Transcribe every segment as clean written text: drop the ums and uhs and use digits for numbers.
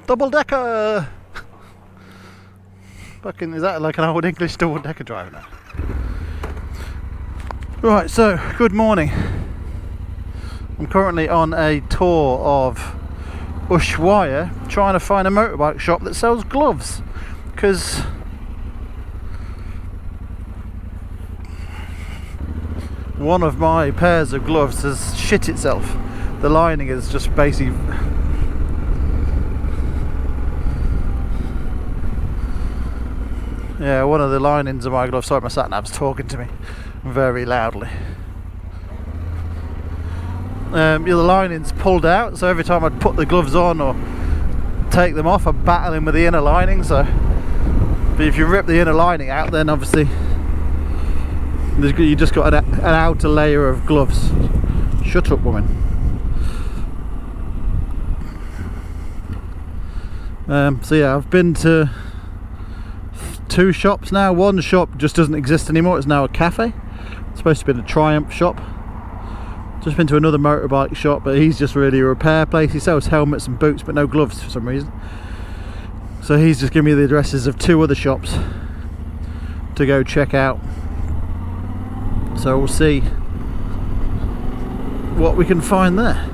Double decker! Fucking, is that like an old English double decker driver now? Right, so good morning. I'm currently on a tour of Ushuaia trying to find a motorbike shop that sells gloves, because one of my pairs of gloves has shit itself. The lining is just basically one of the linings of my glove. Sorry, my sat nav's talking to me very loudly. The lining's pulled out, so every time I'd put the gloves on or take them off, I'm battling with the inner lining. But if you rip the inner lining out, then obviously you just got an outer layer of gloves. Shut up, woman. So yeah, I've been to 2 shops now. One shop just doesn't exist anymore. It's now a cafe. It's supposed to be a Triumph shop. Just been to another motorbike shop, but he's just really a repair place. He sells helmets and boots, but no gloves for some reason. So he's just given me the addresses of 2 other shops to go check out. So we'll see what we can find there.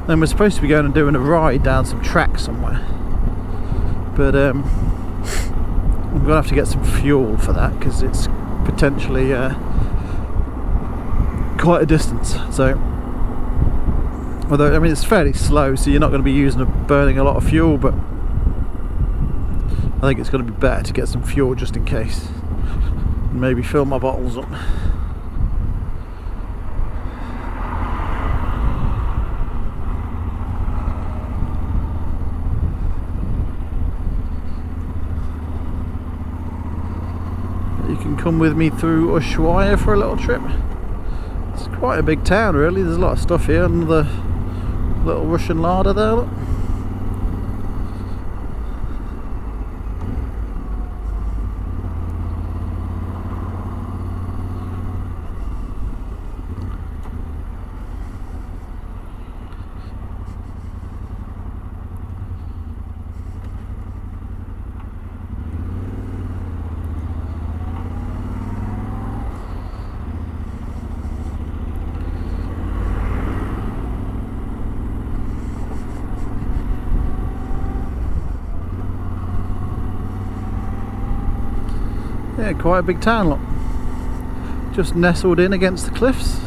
Then we're supposed to be going and doing a ride down some track somewhere, but I'm gonna have to get some fuel for that because it's potentially quite a distance. So, although I mean it's fairly slow, so you're not going to be burning a lot of fuel, but I think it's going to be better to get some fuel just in case, and maybe fill my bottles up. You can come with me through Ushuaia for a little trip. It's quite a big town really, there's a lot of stuff here. Another little Russian larder there, look. Yeah, quite a big town, look. Just nestled in against the cliffs.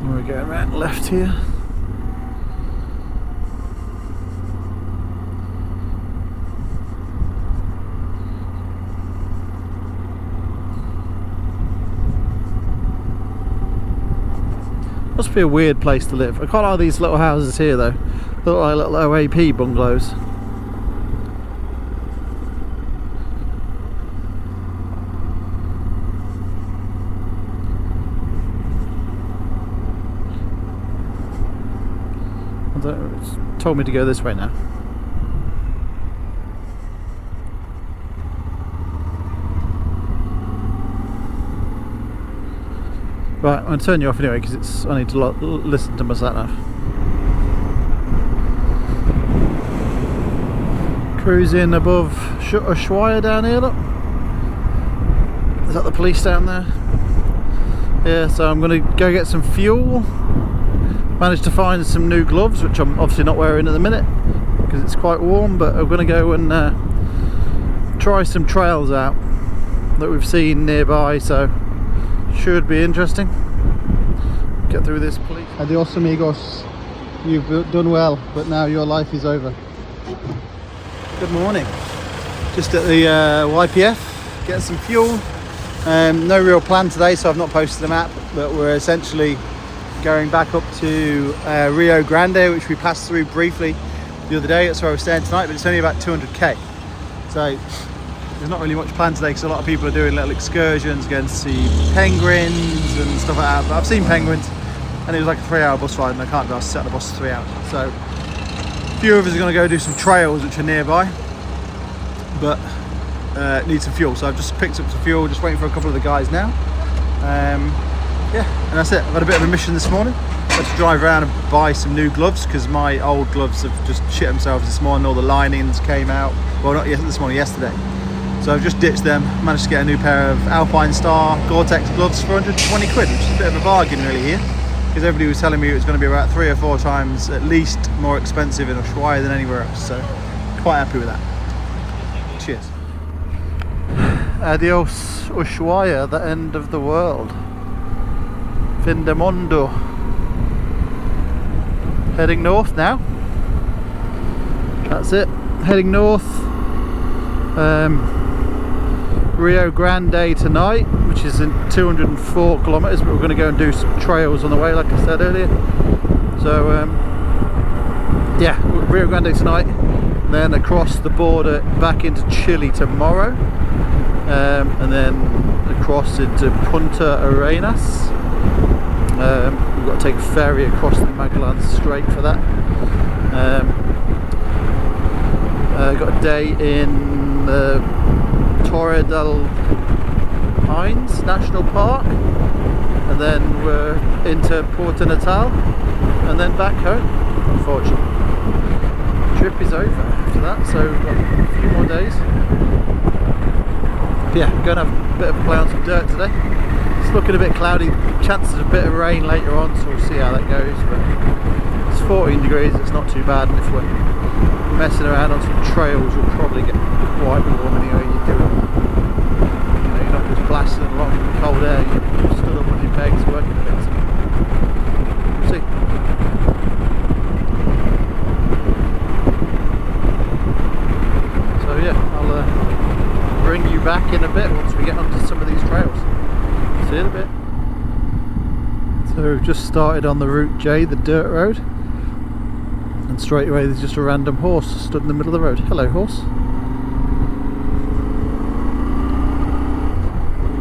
We're going right left here. Must be a weird place to live. I quite like these little houses here though. They look like little OAP bungalows. It's told me to go this way now. Right, I'm going to turn you off anyway because I need to listen to my sat nav. Cruising above Ushuaia down here, look. Is that the police down there? Yeah, so I'm going to go get some fuel. Managed to find some new gloves, which I'm obviously not wearing at the minute. because it's quite warm, but I'm going to go and try some trails out that we've seen nearby, so should be interesting. Get through this police. Adios amigos, you've done well, but now your life is over. Good morning. Just at the YPF, getting some fuel. No real plan today, so I've not posted a map, but we're essentially going back up to Rio Grande, which we passed through briefly the other day. That's where we're staying tonight, but it's only about 200k. So there's not really much planned today because a lot of people are doing little excursions, going to see penguins and stuff like that. But I've seen penguins, and it was like a 3-hour bus ride, and I can't be able to sit on the bus for 3 hours. So a few of us are going to go do some trails which are nearby, but need some fuel. So I've just picked up some fuel, just waiting for a couple of the guys now. Yeah, and that's it. I've had a bit of a mission this morning. I had to drive around and buy some new gloves because my old gloves have just shit themselves this morning. All the linings came out. Well, not this morning, yesterday. So I've just ditched them. Managed to get a new pair of Alpine Star Gore-Tex gloves for 120 quid, which is a bit of a bargain really here, because everybody was telling me it was going to be about 3 or 4 times at least more expensive in Ushuaia than anywhere else. So quite happy with that. Cheers. Adios Ushuaia, the end of the world. Fin de Mondo. Heading north now. That's it. Heading north. Rio Grande tonight, which is in 204 kilometers, but we're going to go and do some trails on the way, like I said earlier. So yeah, Rio Grande tonight, then across the border back into Chile tomorrow, and then across into Punta Arenas. We've got to take a ferry across the Magellan Strait for that. Got a day in Torre del Pines National Park, and then we're into Porto Natal, and then back home. Unfortunately, the trip is over after that, so we've got a few more days. But yeah, we're going to have a bit of a play on some dirt today. It's looking a bit cloudy, chances of a bit of rain later on, so we'll see how that goes. But it's 14 degrees, it's not too bad, and if we're messing around on some trails, you'll probably get quite warm anyway. You're not just blasting along in the cold air, you're stood up on your pegs working a bit. We'll see. So yeah, I'll bring you back in a bit once we get onto some of these trails. See you in a bit. So we've just started on the Route J, the dirt road, and straight away there's just a random horse stood in the middle of the road. Hello, horse.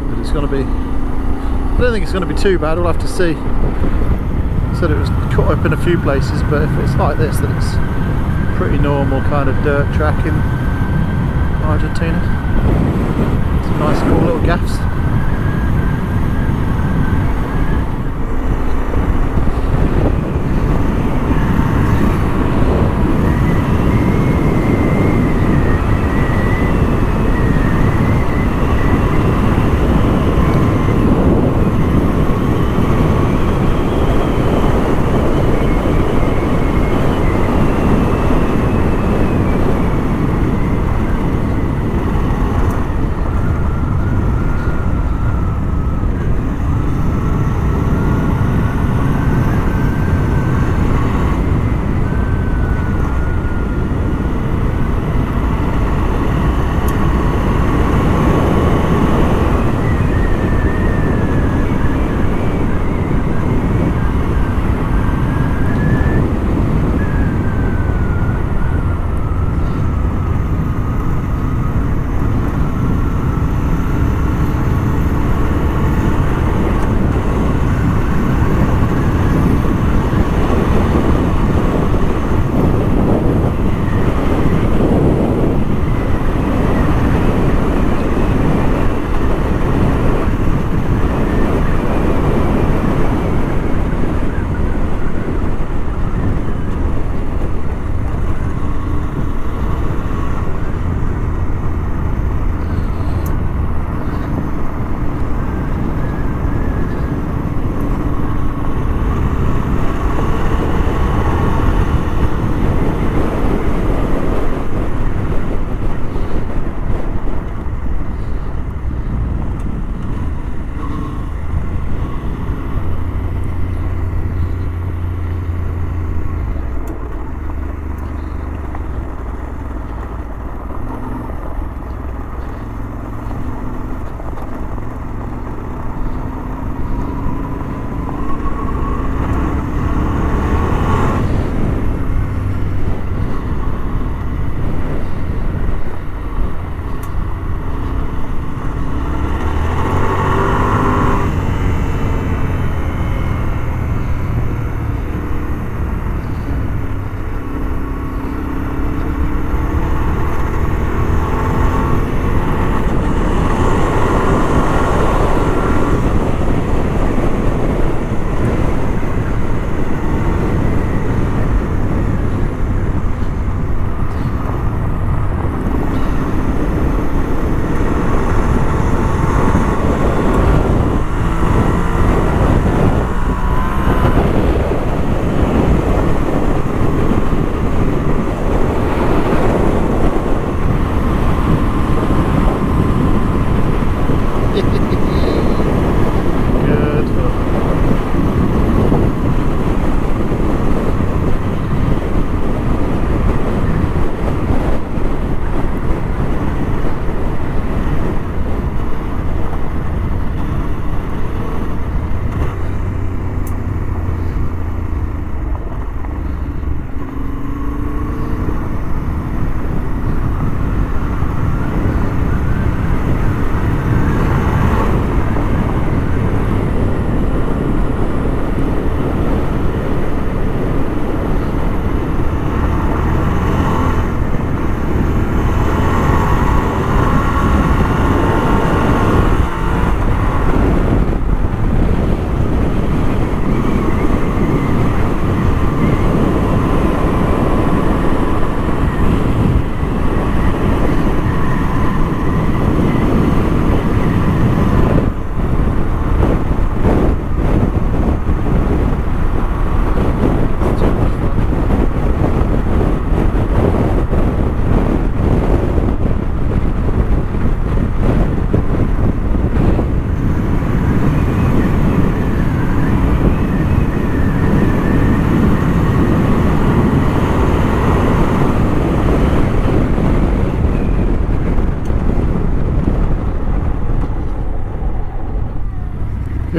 But it's going to be, I don't think it's going to be too bad, we'll have to see. Said it was cut up in a few places, but if it's like this, then it's pretty normal kind of dirt track in Argentina. Some nice cool little gaffs.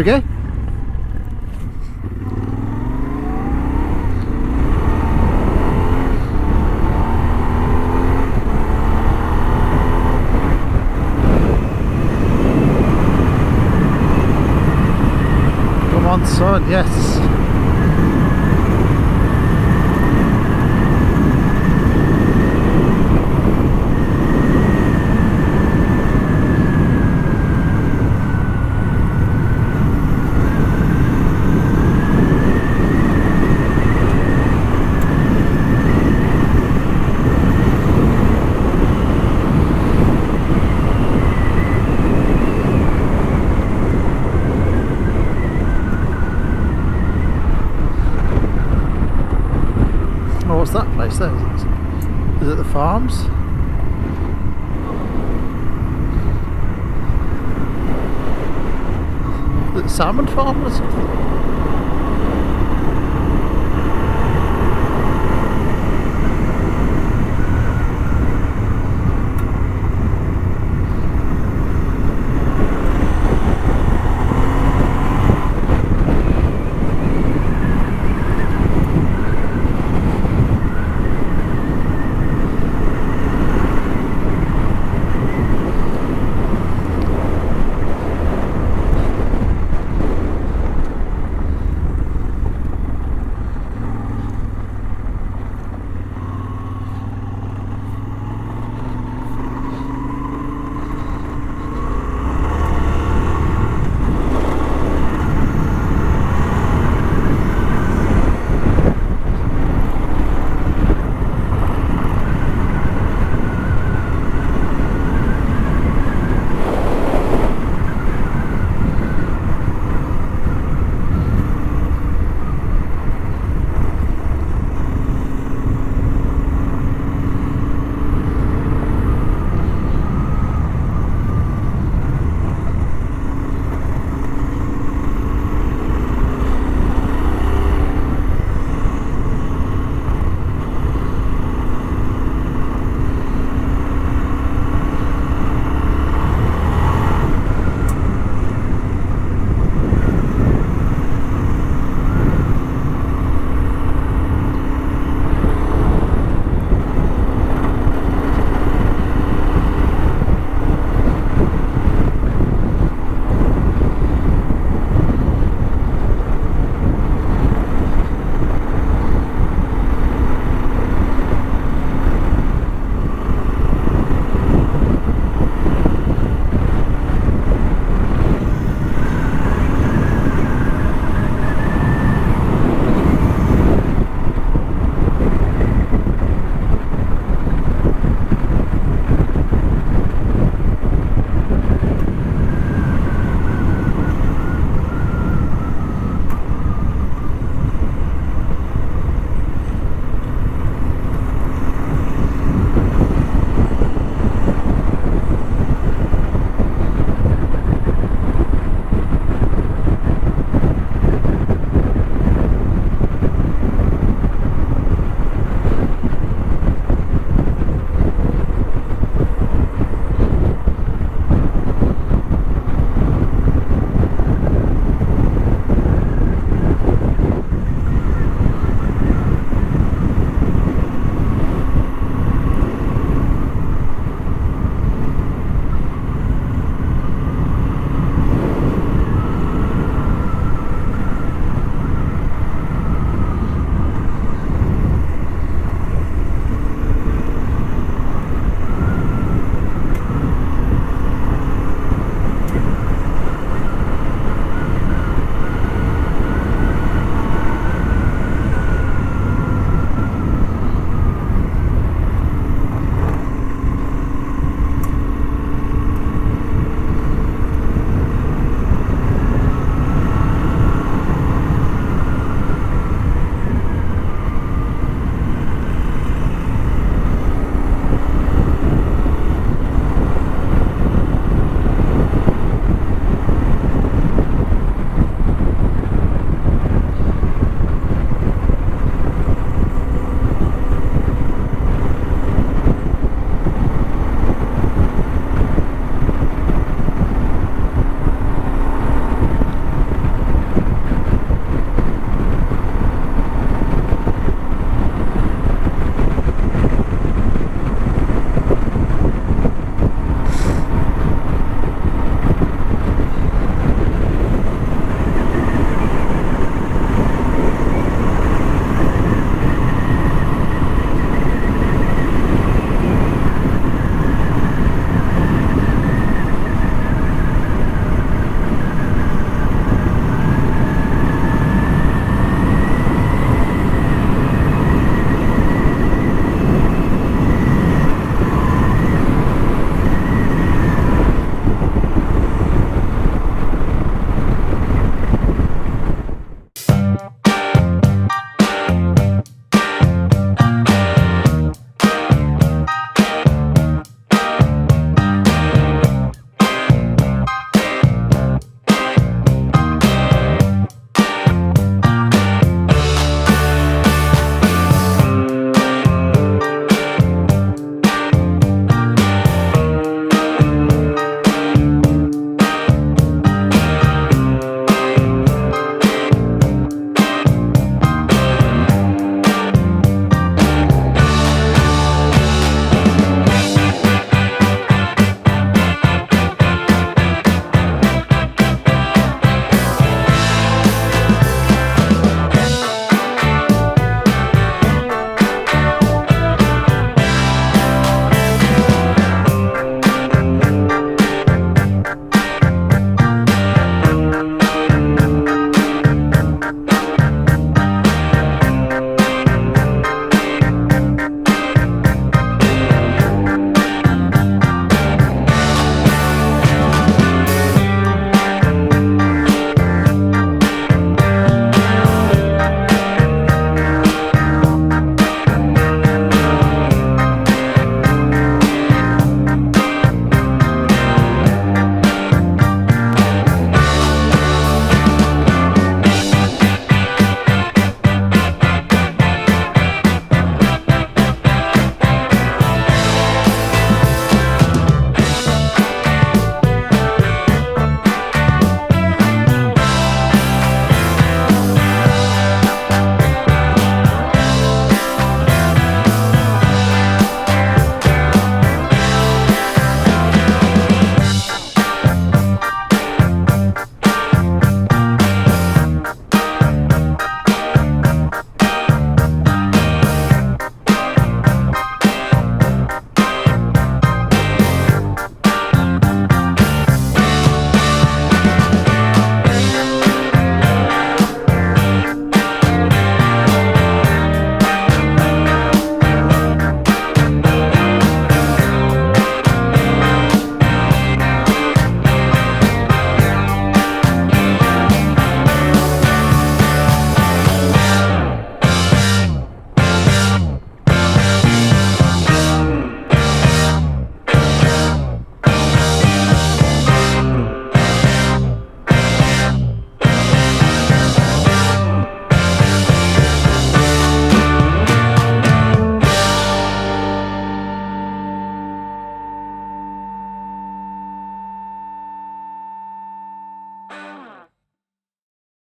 You okay? Come on, son, yes. Oh, what's that place there? Is it the farms? Is it salmon farm or something?